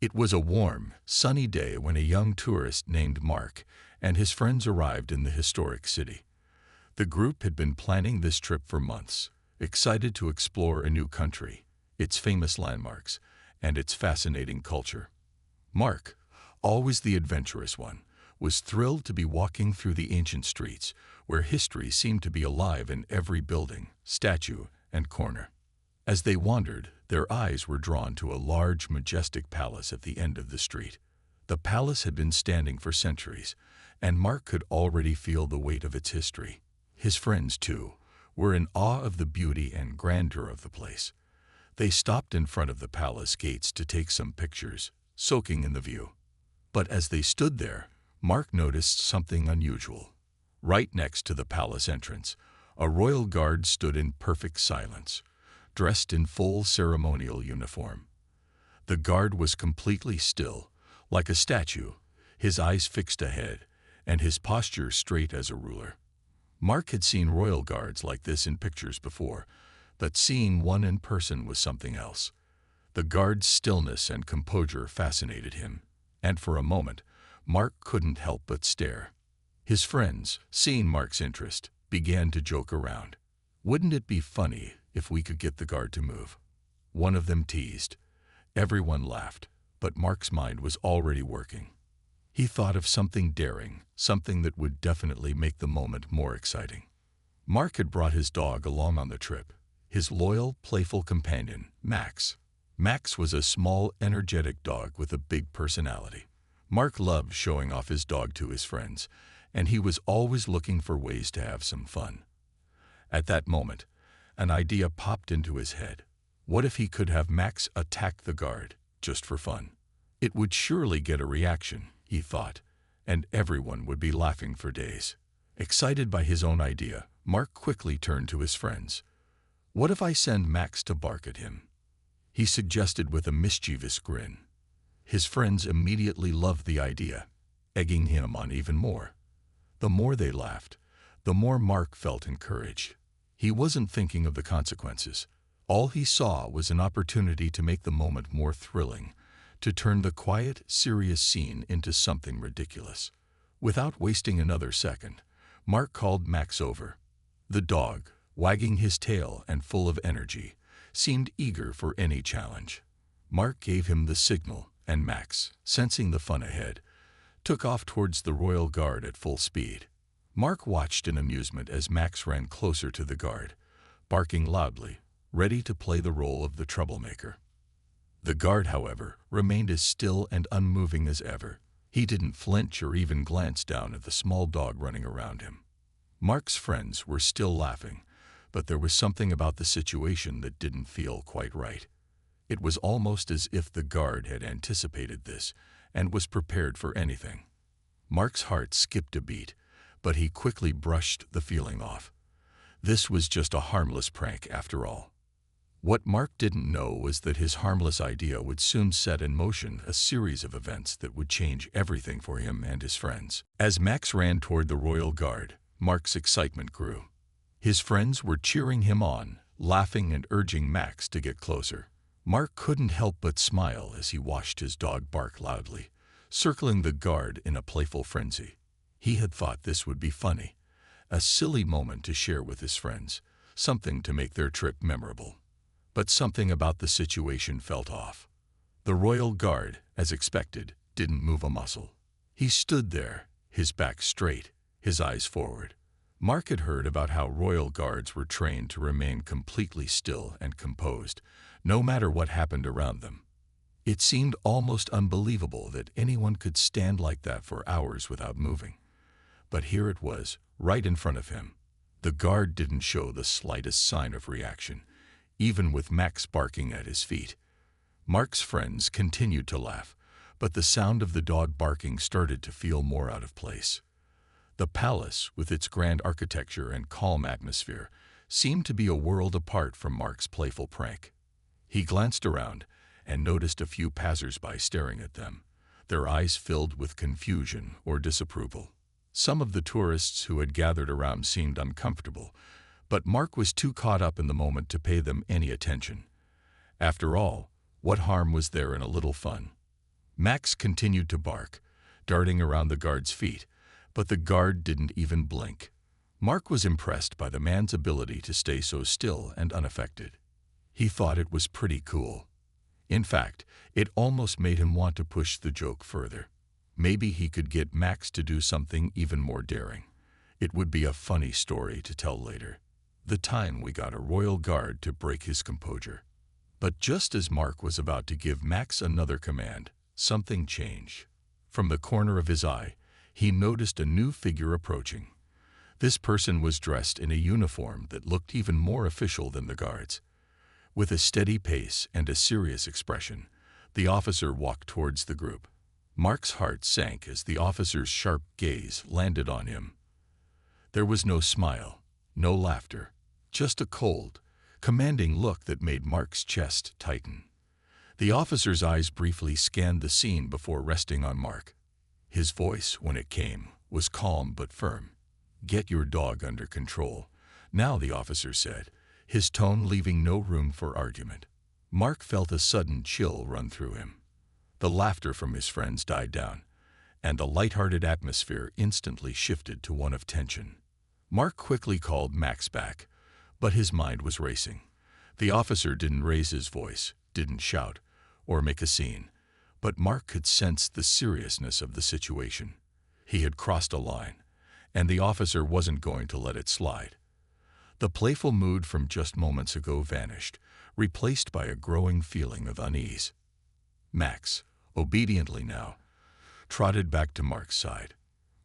It was a warm, sunny day when a young tourist named Mark and his friends arrived in the historic city. The group had been planning this trip for months, excited to explore a new country, its famous landmarks, and its fascinating culture. Mark, always the adventurous one, was thrilled to be walking through the ancient streets, where history seemed to be alive in every building, statue, and corner. As they wandered, their eyes were drawn to a large, majestic palace at the end of the street. The palace had been standing for centuries, and Mark could already feel the weight of its history. His friends, too, were in awe of the beauty and grandeur of the place. They stopped in front of the palace gates to take some pictures, soaking in the view. But as they stood there, Mark noticed something unusual. Right next to the palace entrance, a royal guard stood in perfect silence, dressed in full ceremonial uniform. The guard was completely still, like a statue, his eyes fixed ahead, and his posture straight as a ruler. Mark had seen royal guards like this in pictures before, but seeing one in person was something else. The guard's stillness and composure fascinated him, and for a moment, Mark couldn't help but stare. His friends, seeing Mark's interest, began to joke around. "Wouldn't it be funny if we could get the guard to move?" one of them teased. Everyone laughed, but Mark's mind was already working. He thought of something daring, something that would definitely make the moment more exciting. Mark had brought his dog along on the trip, his loyal, playful companion, Max. Max was a small, energetic dog with a big personality. Mark loved showing off his dog to his friends, and he was always looking for ways to have some fun. At that moment, an idea popped into his head. What if he could have Max attack the guard, just for fun? It would surely get a reaction, he thought, and everyone would be laughing for days. Excited by his own idea, Mark quickly turned to his friends. "What if I send Max to bark at him?" he suggested with a mischievous grin. His friends immediately loved the idea, egging him on even more. The more they laughed, the more Mark felt encouraged. He wasn't thinking of the consequences. All he saw was an opportunity to make the moment more thrilling, to turn the quiet, serious scene into something ridiculous. Without wasting another second, Mark called Max over. The dog, wagging his tail and full of energy, seemed eager for any challenge. Mark gave him the signal, and Max, sensing the fun ahead, took off towards the royal guard at full speed. Mark watched in amusement as Max ran closer to the guard, barking loudly, ready to play the role of the troublemaker. The guard, however, remained as still and unmoving as ever. He didn't flinch or even glance down at the small dog running around him. Mark's friends were still laughing, but there was something about the situation that didn't feel quite right. It was almost as if the guard had anticipated this and was prepared for anything. Mark's heart skipped a beat, but he quickly brushed the feeling off. This was just a harmless prank after all. What Mark didn't know was that his harmless idea would soon set in motion a series of events that would change everything for him and his friends. As Max ran toward the royal guard, Mark's excitement grew. His friends were cheering him on, laughing and urging Max to get closer. Mark couldn't help but smile as he watched his dog bark loudly, circling the guard in a playful frenzy. He had thought this would be funny, a silly moment to share with his friends, something to make their trip memorable. But something about the situation felt off. The royal guard, as expected, didn't move a muscle. He stood there, his back straight, his eyes forward. Mark had heard about how royal guards were trained to remain completely still and composed, no matter what happened around them. It seemed almost unbelievable that anyone could stand like that for hours without moving. But here it was, right in front of him. The guard didn't show the slightest sign of reaction, even with Max barking at his feet. Mark's friends continued to laugh, but the sound of the dog barking started to feel more out of place. The palace, with its grand architecture and calm atmosphere, seemed to be a world apart from Mark's playful prank. He glanced around and noticed a few passers-by staring at them, their eyes filled with confusion or disapproval. Some of the tourists who had gathered around seemed uncomfortable, but Mark was too caught up in the moment to pay them any attention. After all, what harm was there in a little fun? Max continued to bark, darting around the guard's feet, but the guard didn't even blink. Mark was impressed by the man's ability to stay so still and unaffected. He thought it was pretty cool. In fact, it almost made him want to push the joke further. Maybe he could get Max to do something even more daring. It would be a funny story to tell later. The time we got a royal guard to break his composure. But just as Mark was about to give Max another command, something changed. From the corner of his eye, he noticed a new figure approaching. This person was dressed in a uniform that looked even more official than the guards. With a steady pace and a serious expression, the officer walked towards the group. Mark's heart sank as the officer's sharp gaze landed on him. There was no smile, no laughter, just a cold, commanding look that made Mark's chest tighten. The officer's eyes briefly scanned the scene before resting on Mark. His voice, when it came, was calm but firm. "Get your dog under control," now the officer said, his tone leaving no room for argument. Mark felt a sudden chill run through him. The laughter from his friends died down, and the light-hearted atmosphere instantly shifted to one of tension. Mark quickly called Max back, but his mind was racing. The officer didn't raise his voice, didn't shout, or make a scene, but Mark could sense the seriousness of the situation. He had crossed a line, and the officer wasn't going to let it slide. The playful mood from just moments ago vanished, replaced by a growing feeling of unease. Max, obediently now, trotted back to Mark's side.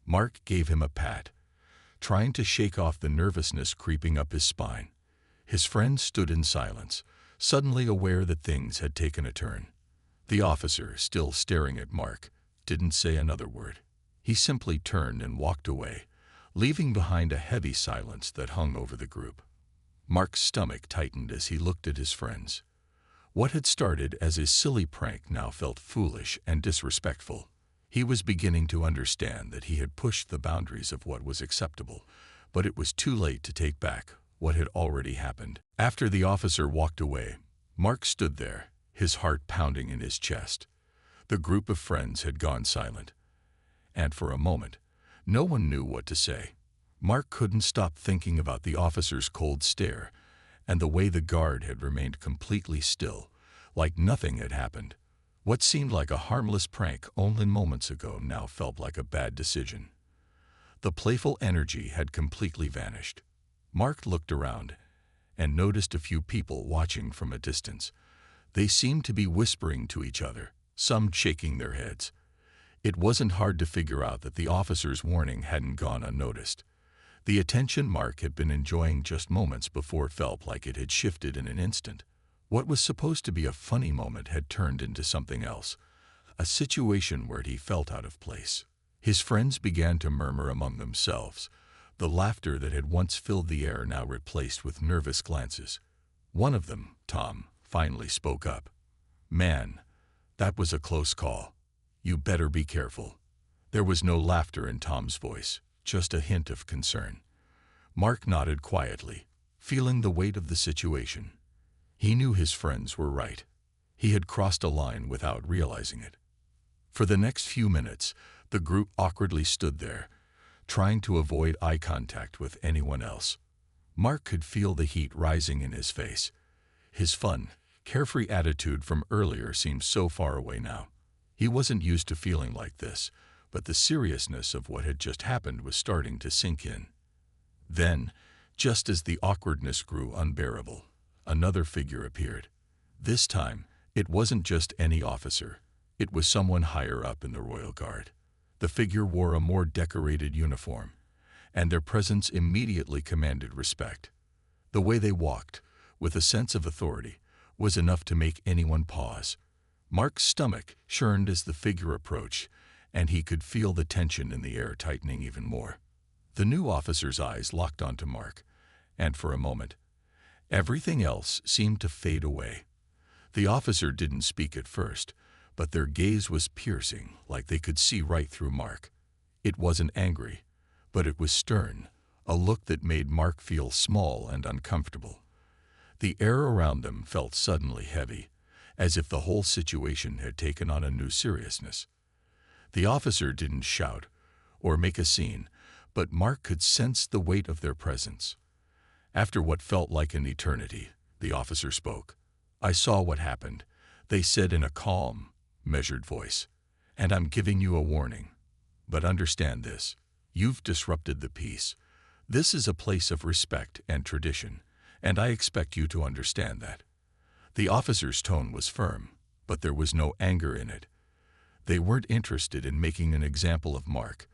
Mark gave him a pat, trying to shake off the nervousness creeping up his spine. His friend stood in silence, suddenly aware that things had taken a turn. The officer, still staring at Mark, didn't say another word. He simply turned and walked away, leaving behind a heavy silence that hung over the group. Mark's stomach tightened as he looked at his friends. What had started as a silly prank now felt foolish and disrespectful. He was beginning to understand that he had pushed the boundaries of what was acceptable, but it was too late to take back what had already happened. After the officer walked away, Mark stood there, his heart pounding in his chest. The group of friends had gone silent, and for a moment, no one knew what to say. Mark couldn't stop thinking about the officer's cold stare and the way the guard had remained completely still, like nothing had happened. What seemed like a harmless prank only moments ago now felt like a bad decision. The playful energy had completely vanished. Mark looked around and noticed a few people watching from a distance. They seemed to be whispering to each other, some shaking their heads. It wasn't hard to figure out that the officer's warning hadn't gone unnoticed. The attention Mark had been enjoying just moments before felt like it had shifted in an instant. What was supposed to be a funny moment had turned into something else, a situation where he felt out of place. His friends began to murmur among themselves, the laughter that had once filled the air now replaced with nervous glances. One of them, Tom, finally spoke up. "Man, that was a close call. You better be careful." There was no laughter in Tom's voice, just a hint of concern. Mark nodded quietly, feeling the weight of the situation. He knew his friends were right. He had crossed a line without realizing it. For the next few minutes, the group awkwardly stood there, trying to avoid eye contact with anyone else. Mark could feel the heat rising in his face. His fun, carefree attitude from earlier seemed so far away now. He wasn't used to feeling like this, but the seriousness of what had just happened was starting to sink in. Then, just as the awkwardness grew unbearable, another figure appeared. This time, it wasn't just any officer. It was someone higher up in the Royal Guard. The figure wore a more decorated uniform, and their presence immediately commanded respect. The way they walked, with a sense of authority, was enough to make anyone pause. Mark's stomach churned as the figure approached, and he could feel the tension in the air tightening even more. The new officer's eyes locked onto Mark, and for a moment, everything else seemed to fade away. The officer didn't speak at first, but their gaze was piercing, like they could see right through Mark. It wasn't angry, but it was stern, a look that made Mark feel small and uncomfortable. The air around them felt suddenly heavy, as if the whole situation had taken on a new seriousness. The officer didn't shout or make a scene, but Mark could sense the weight of their presence. After what felt like an eternity, the officer spoke. "I saw what happened," they said in a calm, measured voice, "and I'm giving you a warning. But understand this, you've disrupted the peace. This is a place of respect and tradition, and I expect you to understand that." The officer's tone was firm, but there was no anger in it. They weren't interested in making an example of Mark.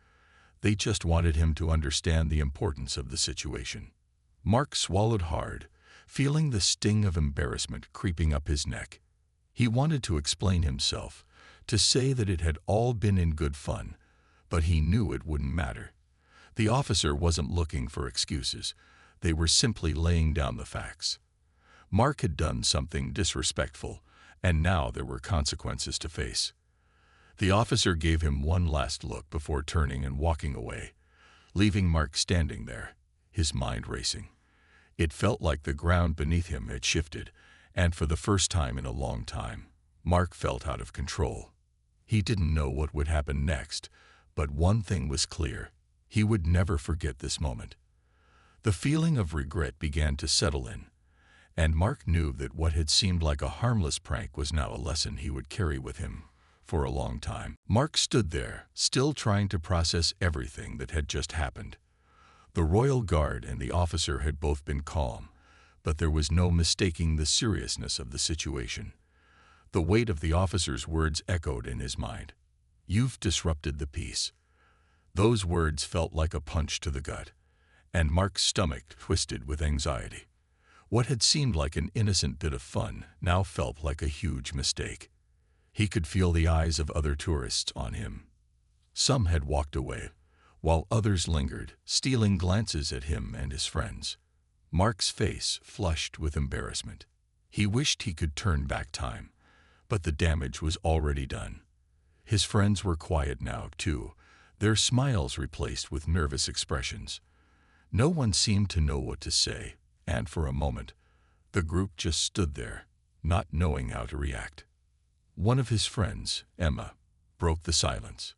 They just wanted him to understand the importance of the situation. Mark swallowed hard, feeling the sting of embarrassment creeping up his neck. He wanted to explain himself, to say that it had all been in good fun, but he knew it wouldn't matter. The officer wasn't looking for excuses. They were simply laying down the facts. Mark had done something disrespectful, and now there were consequences to face. The officer gave him one last look before turning and walking away, leaving Mark standing there, his mind racing. It felt like the ground beneath him had shifted, and for the first time in a long time, Mark felt out of control. He didn't know what would happen next, but one thing was clear: he would never forget this moment. The feeling of regret began to settle in, and Mark knew that what had seemed like a harmless prank was now a lesson he would carry with him for a long time. Mark stood there, still trying to process everything that had just happened. The Royal Guard and the officer had both been calm, but there was no mistaking the seriousness of the situation. The weight of the officer's words echoed in his mind. "You've disrupted the peace." Those words felt like a punch to the gut, and Mark's stomach twisted with anxiety. What had seemed like an innocent bit of fun now felt like a huge mistake. He could feel the eyes of other tourists on him. Some had walked away, while others lingered, stealing glances at him and his friends. Mark's face flushed with embarrassment. He wished he could turn back time, but the damage was already done. His friends were quiet now, too, their smiles replaced with nervous expressions. No one seemed to know what to say, and for a moment, the group just stood there, not knowing how to react. One of his friends, Emma, broke the silence.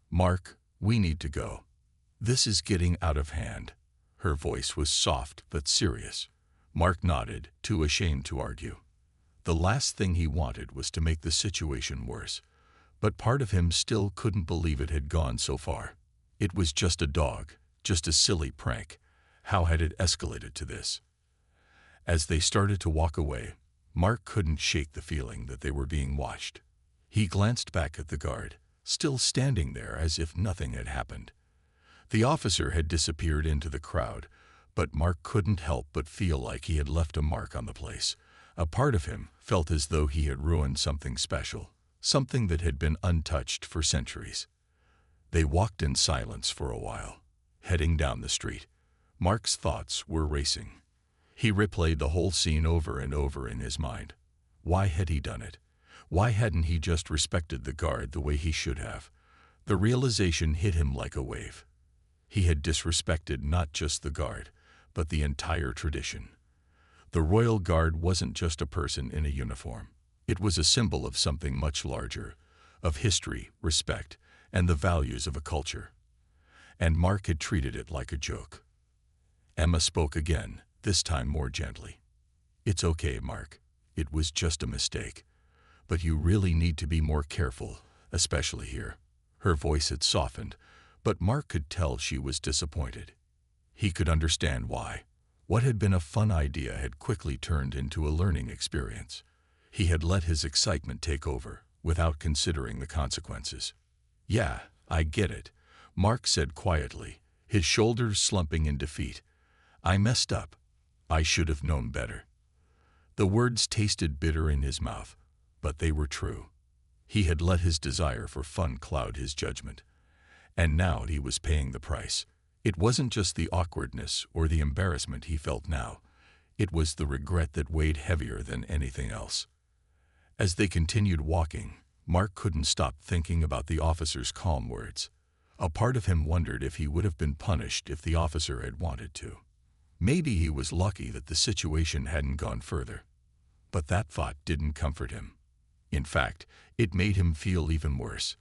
"Mark, we need to go. This is getting out of hand." Her voice was soft but serious. Mark nodded, too ashamed to argue. The last thing he wanted was to make the situation worse, but part of him still couldn't believe it had gone so far. It was just a dog, just a silly prank. How had it escalated to this? As they started to walk away, Mark couldn't shake the feeling that they were being watched. He glanced back at the guard, still standing there as if nothing had happened. The officer had disappeared into the crowd, but Mark couldn't help but feel like he had left a mark on the place. A part of him felt as though he had ruined something special, something that had been untouched for centuries. They walked in silence for a while, heading down the street. Mark's thoughts were racing. He replayed the whole scene over and over in his mind. Why had he done it? Why hadn't he just respected the guard the way he should have? The realization hit him like a wave. He had disrespected not just the guard, but the entire tradition. The Royal Guard wasn't just a person in a uniform. It was a symbol of something much larger, of history, respect, and the values of a culture. And Mark had treated it like a joke. Emma spoke again, this time more gently. "It's okay, Mark. It was just a mistake. But you really need to be more careful, especially here." Her voice had softened, but Mark could tell she was disappointed. He could understand why. What had been a fun idea had quickly turned into a learning experience. He had let his excitement take over, without considering the consequences. "Yeah, I get it," Mark said quietly, his shoulders slumping in defeat. "I messed up. I should have known better." The words tasted bitter in his mouth, but they were true. He had let his desire for fun cloud his judgment. And now he was paying the price. It wasn't just the awkwardness or the embarrassment he felt now. It was the regret that weighed heavier than anything else. As they continued walking, Mark couldn't stop thinking about the officer's calm words. A part of him wondered if he would have been punished if the officer had wanted to. Maybe he was lucky that the situation hadn't gone further. But that thought didn't comfort him. In fact, it made him feel even worse.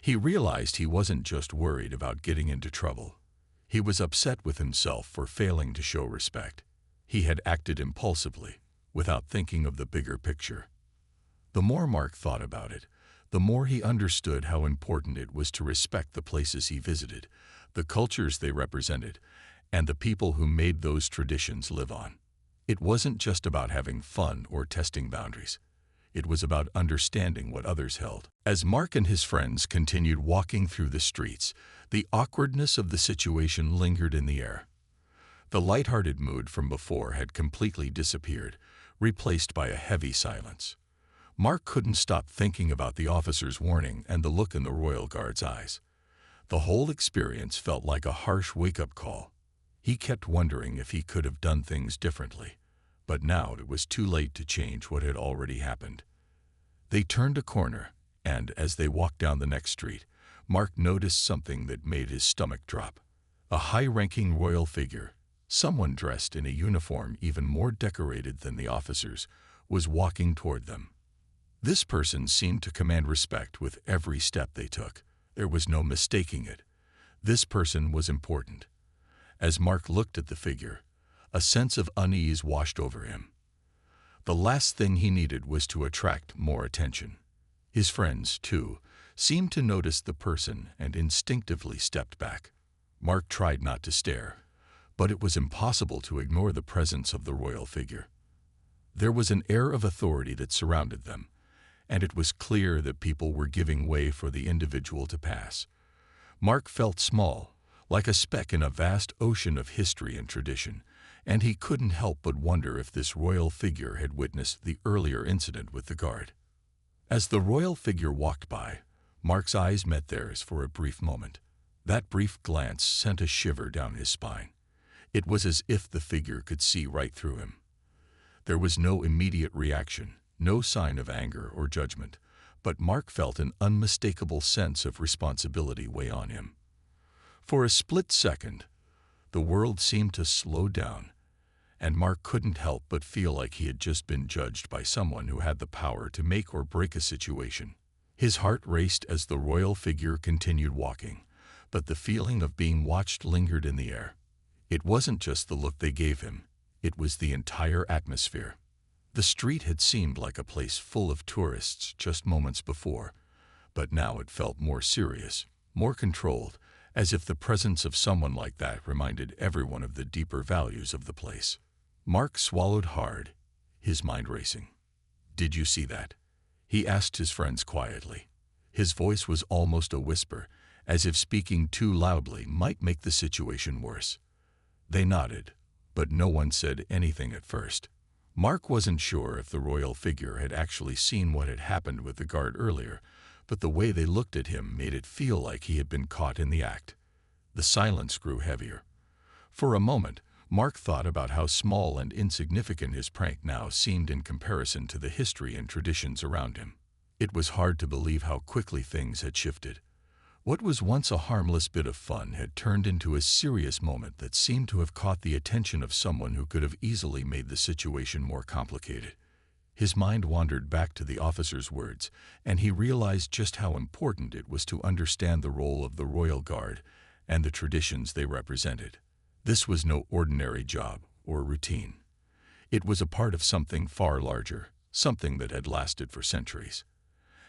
He realized he wasn't just worried about getting into trouble. He was upset with himself for failing to show respect. He had acted impulsively, without thinking of the bigger picture. The more Mark thought about it, the more he understood how important it was to respect the places he visited, the cultures they represented, and the people who made those traditions live on. It wasn't just about having fun or testing boundaries. It was about understanding what others held. As Mark and his friends continued walking through the streets, the awkwardness of the situation lingered in the air. The lighthearted mood from before had completely disappeared, replaced by a heavy silence. Mark couldn't stop thinking about the officer's warning and the look in the Royal Guard's eyes. The whole experience felt like a harsh wake-up call. He kept wondering if he could have done things differently, but now it was too late to change what had already happened. They turned a corner, and as they walked down the next street, Mark noticed something that made his stomach drop. A high-ranking royal figure, someone dressed in a uniform even more decorated than the officers, was walking toward them. This person seemed to command respect with every step they took. There was no mistaking it. This person was important. As Mark looked at the figure, a sense of unease washed over him. The last thing he needed was to attract more attention. His friends, too, seemed to notice the person and instinctively stepped back. Mark tried not to stare, but it was impossible to ignore the presence of the royal figure. There was an air of authority that surrounded them, and it was clear that people were giving way for the individual to pass. Mark felt small, like a speck in a vast ocean of history and tradition, and he couldn't help but wonder if this royal figure had witnessed the earlier incident with the guard. As the royal figure walked by, Mark's eyes met theirs for a brief moment. That brief glance sent a shiver down his spine. It was as if the figure could see right through him. There was no immediate reaction, no sign of anger or judgment, but Mark felt an unmistakable sense of responsibility weigh on him. For a split second, the world seemed to slow down, and Mark couldn't help but feel like he had just been judged by someone who had the power to make or break a situation. His heart raced as the royal figure continued walking, but the feeling of being watched lingered in the air. It wasn't just the look they gave him, it was the entire atmosphere. The street had seemed like a place full of tourists just moments before, but now it felt more serious, more controlled, as if the presence of someone like that reminded everyone of the deeper values of the place. Mark swallowed hard, his mind racing. "Did you see that?" he asked his friends quietly. His voice was almost a whisper, as if speaking too loudly might make the situation worse. They nodded, but no one said anything at first. Mark wasn't sure if the royal figure had actually seen what had happened with the guard earlier, but the way they looked at him made it feel like he had been caught in the act. The silence grew heavier. For a moment, Mark thought about how small and insignificant his prank now seemed in comparison to the history and traditions around him. It was hard to believe how quickly things had shifted. What was once a harmless bit of fun had turned into a serious moment that seemed to have caught the attention of someone who could have easily made the situation more complicated. His mind wandered back to the officer's words, and he realized just how important it was to understand the role of the Royal Guard and the traditions they represented. This was no ordinary job or routine. It was a part of something far larger, something that had lasted for centuries.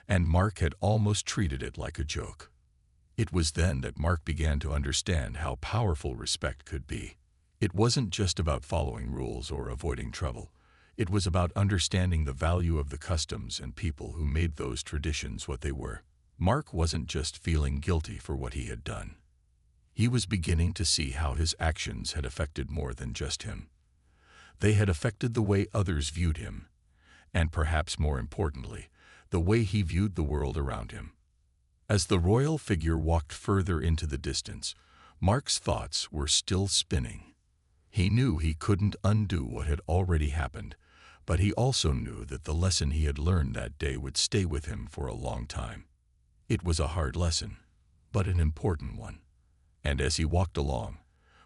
And Mark had almost treated it like a joke. It was then that Mark began to understand how powerful respect could be. It wasn't just about following rules or avoiding trouble. It was about understanding the value of the customs and people who made those traditions what they were. Mark wasn't just feeling guilty for what he had done. He was beginning to see how his actions had affected more than just him. They had affected the way others viewed him, and perhaps more importantly, the way he viewed the world around him. As the royal figure walked further into the distance, Mark's thoughts were still spinning. He knew he couldn't undo what had already happened, but he also knew that the lesson he had learned that day would stay with him for a long time. It was a hard lesson, but an important one. And as he walked along,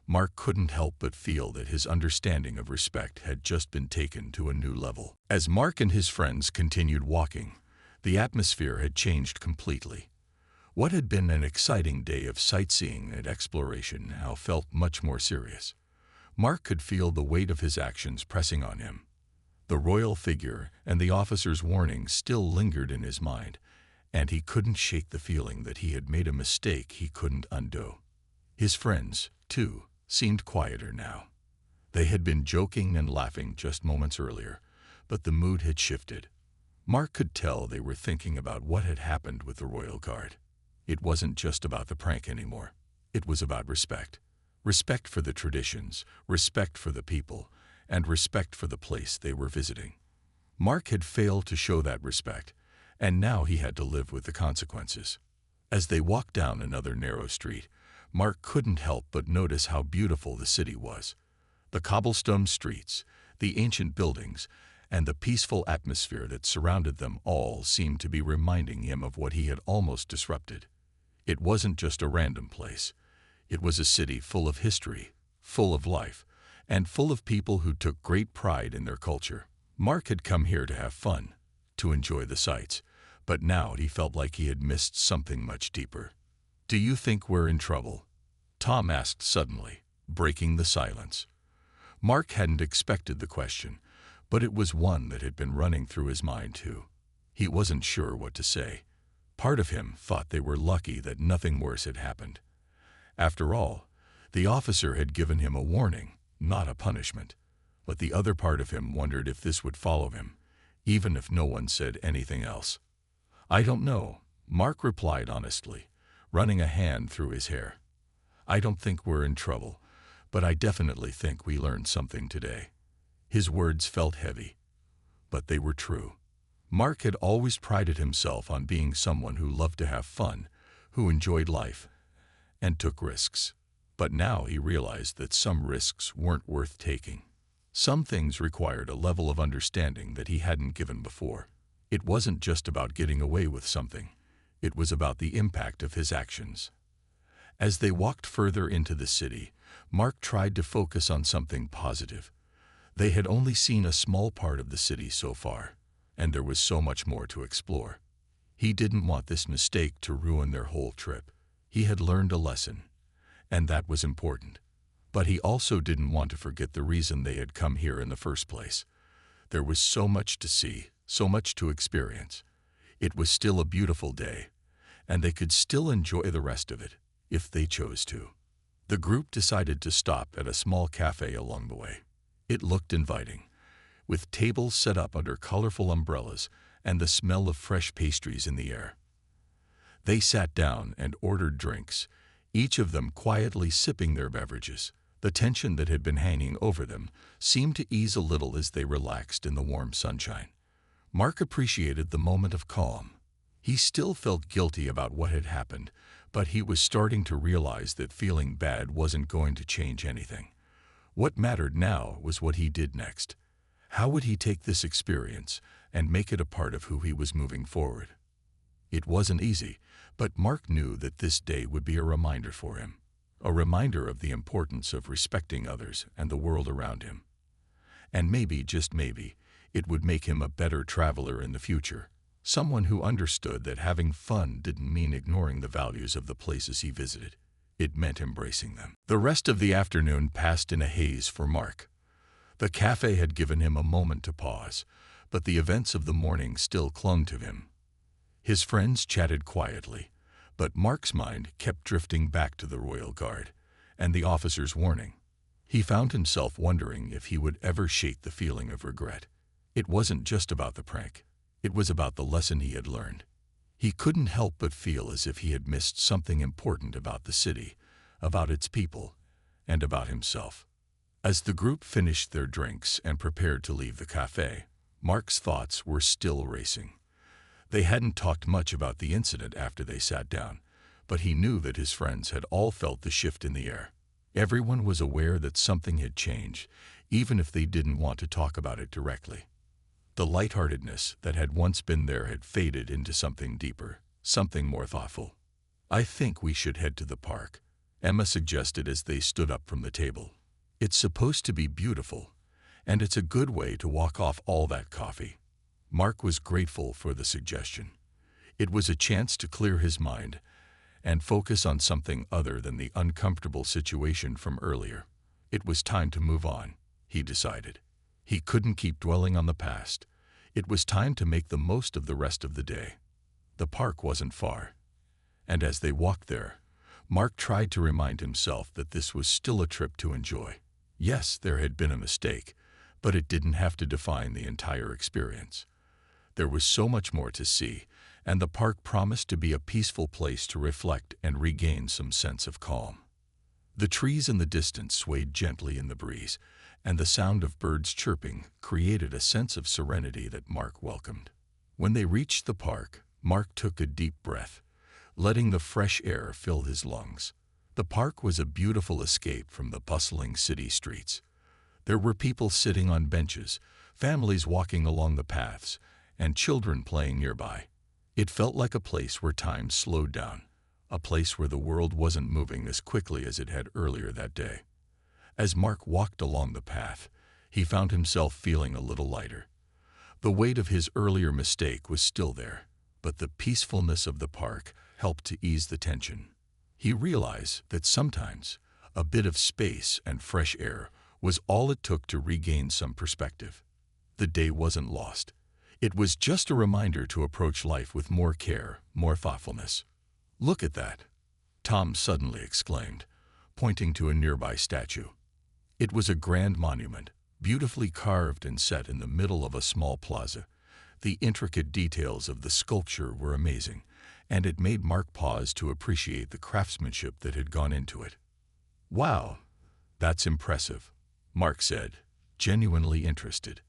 Mark couldn't help but feel that his understanding of respect had just been taken to a new level. As Mark and his friends continued walking, The atmosphere had changed completely. What had been an exciting day of sightseeing and exploration now felt much more serious. Mark could feel the weight of his actions pressing on him. The royal figure and the officer's warning still lingered in his mind, and he couldn't shake the feeling that he had made a mistake he couldn't undo. His friends, too, seemed quieter now. They had been joking and laughing just moments earlier, but the mood had shifted. Mark could tell they were thinking about what had happened with the royal guard. It wasn't just about the prank anymore. It was about respect. Respect for the traditions, respect for the people, and respect for the place they were visiting. Mark had failed to show that respect, and now he had to live with the consequences. As they walked down another narrow street, Mark couldn't help but notice how beautiful the city was. The cobblestone streets, the ancient buildings, and the peaceful atmosphere that surrounded them all seemed to be reminding him of what he had almost disrupted. It wasn't just a random place. It was a city full of history, full of life, and full of people who took great pride in their culture. Mark had come here to have fun, to enjoy the sights, but now he felt like he had missed something much deeper. "Do you think we're in trouble?" Tom asked suddenly, breaking the silence. Mark hadn't expected the question, but it was one that had been running through his mind too. He wasn't sure what to say. Part of him thought they were lucky that nothing worse had happened. After all, the officer had given him a warning, not a punishment. But the other part of him wondered if this would follow him, even if no one said anything else. "I don't know," Mark replied honestly, running a hand through his hair. "I don't think we're in trouble, but I definitely think we learned something today." His words felt heavy, but they were true. Mark had always prided himself on being someone who loved to have fun, who enjoyed life, and took risks. But now he realized that some risks weren't worth taking. Some things required a level of understanding that he hadn't given before. It wasn't just about getting away with something. It was about the impact of his actions. As they walked further into the city, Mark tried to focus on something positive. They had only seen a small part of the city so far, and there was so much more to explore. He didn't want this mistake to ruin their whole trip. He had learned a lesson, and that was important. But he also didn't want to forget the reason they had come here in the first place. There was so much to see, so much to experience. It was still a beautiful day, and they could still enjoy the rest of it, if they chose to. The group decided to stop at a small cafe along the way. It looked inviting, with tables set up under colorful umbrellas and the smell of fresh pastries in the air. They sat down and ordered drinks, each of them quietly sipping their beverages. The tension that had been hanging over them seemed to ease a little as they relaxed in the warm sunshine. Mark appreciated the moment of calm. He still felt guilty about what had happened, but he was starting to realize that feeling bad wasn't going to change anything. What mattered now was what he did next. How would he take this experience and make it a part of who he was moving forward? It wasn't easy, but Mark knew that this day would be a reminder for him. A reminder of the importance of respecting others and the world around him. And maybe, just maybe, it would make him a better traveler in the future. Someone who understood that having fun didn't mean ignoring the values of the places he visited. It meant embracing them. The rest of the afternoon passed in a haze for Mark. The cafe had given him a moment to pause, but the events of the morning still clung to him. His friends chatted quietly, but Mark's mind kept drifting back to the royal guard and the officer's warning. He found himself wondering if he would ever shake the feeling of regret. It wasn't just about the prank. It was about the lesson he had learned. He couldn't help but feel as if he had missed something important about the city, about its people, and about himself. As the group finished their drinks and prepared to leave the cafe, Mark's thoughts were still racing. They hadn't talked much about the incident after they sat down, but he knew that his friends had all felt the shift in the air. Everyone was aware that something had changed, even if they didn't want to talk about it directly. The lightheartedness that had once been there had faded into something deeper, something more thoughtful. "I think we should head to the park," Emma suggested as they stood up from the table. "It's supposed to be beautiful, and it's a good way to walk off all that coffee." Mark was grateful for the suggestion. It was a chance to clear his mind and focus on something other than the uncomfortable situation from earlier. It was time to move on, he decided. He couldn't keep dwelling on the past. It was time to make the most of the rest of the day. The park wasn't far, and as they walked there, Mark tried to remind himself that this was still a trip to enjoy. Yes, there had been a mistake, but it didn't have to define the entire experience. There was so much more to see, and the park promised to be a peaceful place to reflect and regain some sense of calm. The trees in the distance swayed gently in the breeze, and the sound of birds chirping created a sense of serenity that Mark welcomed. When they reached the park, Mark took a deep breath, letting the fresh air fill his lungs. The park was a beautiful escape from the bustling city streets. There were people sitting on benches, families walking along the paths, and children playing nearby. It felt like a place where time slowed down, a place where the world wasn't moving as quickly as it had earlier that day. As Mark walked along the path, he found himself feeling a little lighter. The weight of his earlier mistake was still there, but the peacefulness of the park helped to ease the tension. He realized that sometimes a bit of space and fresh air was all it took to regain some perspective. The day wasn't lost. It was just a reminder to approach life with more care, more thoughtfulness. "Look at that," Tom suddenly exclaimed, pointing to a nearby statue. It was a grand monument, beautifully carved and set in the middle of a small plaza. The intricate details of the sculpture were amazing, and it made Mark pause to appreciate the craftsmanship that had gone into it. "Wow, that's impressive," Mark said, genuinely interested.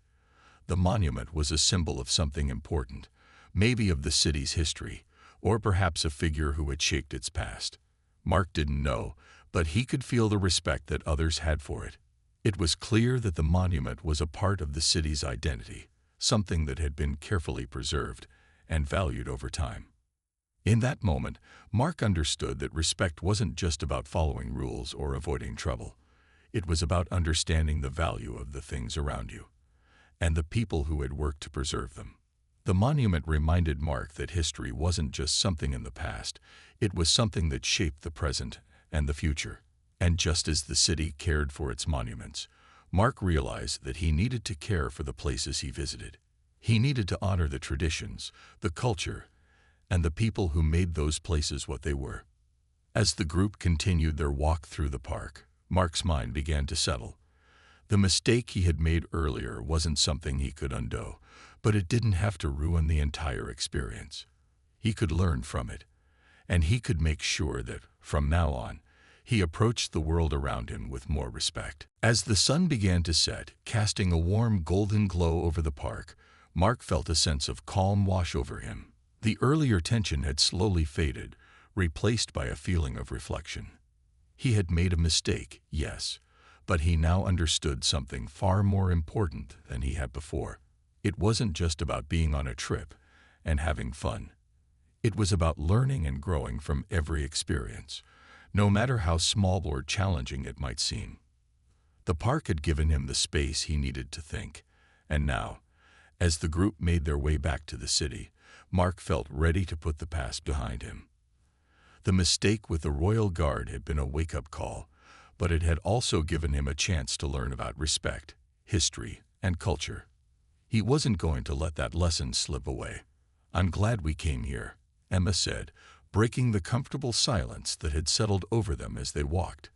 The monument was a symbol of something important, maybe of the city's history, or perhaps a figure who had shaped its past. Mark didn't know, but he could feel the respect that others had for it. It was clear that the monument was a part of the city's identity, something that had been carefully preserved and valued over time. In that moment, Mark understood that respect wasn't just about following rules or avoiding trouble. It was about understanding the value of the things around you and the people who had worked to preserve them. The monument reminded Mark that history wasn't just something in the past, it was something that shaped the present and the future. And just as the city cared for its monuments, Mark realized that he needed to care for the places he visited. He needed to honor the traditions, the culture, and the people who made those places what they were. As the group continued their walk through the park, Mark's mind began to settle. The mistake he had made earlier wasn't something he could undo, but it didn't have to ruin the entire experience. He could learn from it, and he could make sure that, from now on, he approached the world around him with more respect. As the sun began to set, casting a warm golden glow over the park, Mark felt a sense of calm wash over him. The earlier tension had slowly faded, replaced by a feeling of reflection. He had made a mistake, yes, but he now understood something far more important than he had before. It wasn't just about being on a trip and having fun. It was about learning and growing from every experience, no matter how small or challenging it might seem. The park had given him the space he needed to think, and now, as the group made their way back to the city, Mark felt ready to put the past behind him. The mistake with the Royal Guard had been a wake-up call, but it had also given him a chance to learn about respect, history, and culture. He wasn't going to let that lesson slip away. "I'm glad we came here," Emma said, breaking the comfortable silence that had settled over them as they walked.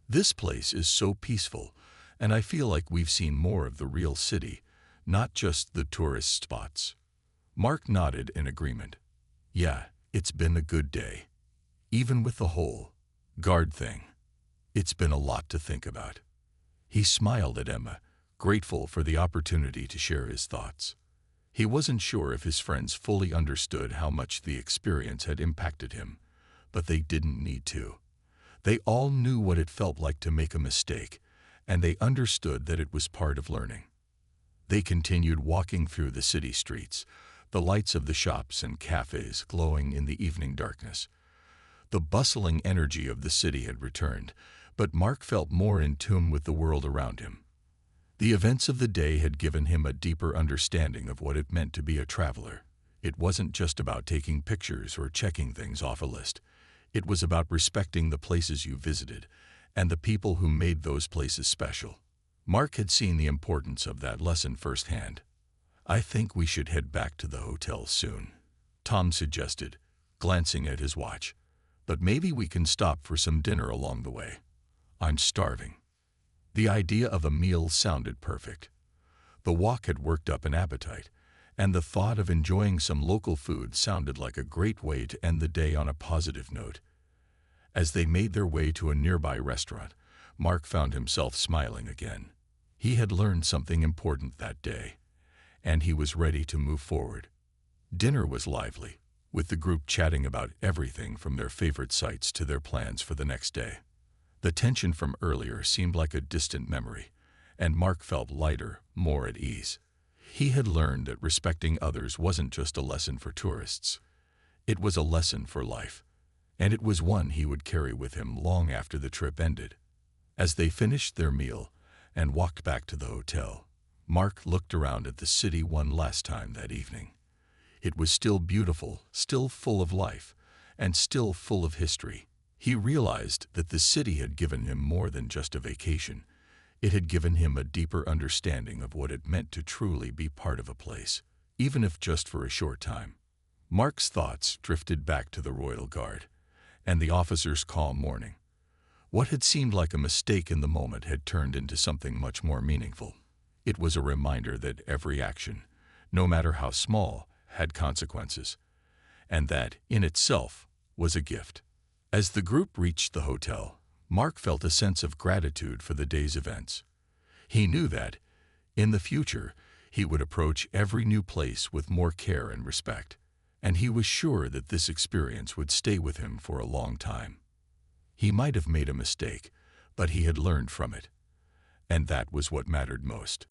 "This place is so peaceful, and I feel like we've seen more of the real city, not just the tourist spots." Mark nodded in agreement. "Yeah, it's been a good day. Even with the whole guard thing. It's been a lot to think about." He smiled at Emma, grateful for the opportunity to share his thoughts. He wasn't sure if his friends fully understood how much the experience had impacted him, but they didn't need to. They all knew what it felt like to make a mistake, and they understood that it was part of learning. They continued walking through the city streets, the lights of the shops and cafes glowing in the evening darkness. The bustling energy of the city had returned, but Mark felt more in tune with the world around him. The events of the day had given him a deeper understanding of what it meant to be a traveler. It wasn't just about taking pictures or checking things off a list. It was about respecting the places you visited and the people who made those places special. Mark had seen the importance of that lesson firsthand. "I think we should head back to the hotel soon," Tom suggested, glancing at his watch. "But maybe we can stop for some dinner along the way. I'm starving." The idea of a meal sounded perfect. The walk had worked up an appetite, and the thought of enjoying some local food sounded like a great way to end the day on a positive note. As they made their way to a nearby restaurant, Mark found himself smiling again. He had learned something important that day, and he was ready to move forward. Dinner was lively, with the group chatting about everything from their favorite sights to their plans for the next day. The tension from earlier seemed like a distant memory, and Mark felt lighter, more at ease. He had learned that respecting others wasn't just a lesson for tourists. It was a lesson for life, and it was one he would carry with him long after the trip ended. As they finished their meal and walked back to the hotel, Mark looked around at the city one last time that evening. It was still beautiful, still full of life, and still full of history. He realized that the city had given him more than just a vacation. It had given him a deeper understanding of what it meant to truly be part of a place, even if just for a short time. Mark's thoughts drifted back to the Royal Guard and the officers' calm morning. What had seemed like a mistake in the moment had turned into something much more meaningful. It was a reminder that every action, no matter how small, had consequences, and that, in itself, was a gift. As the group reached the hotel, Mark felt a sense of gratitude for the day's events. He knew that, in the future, he would approach every new place with more care and respect, and he was sure that this experience would stay with him for a long time. He might have made a mistake, but he had learned from it, and that was what mattered most.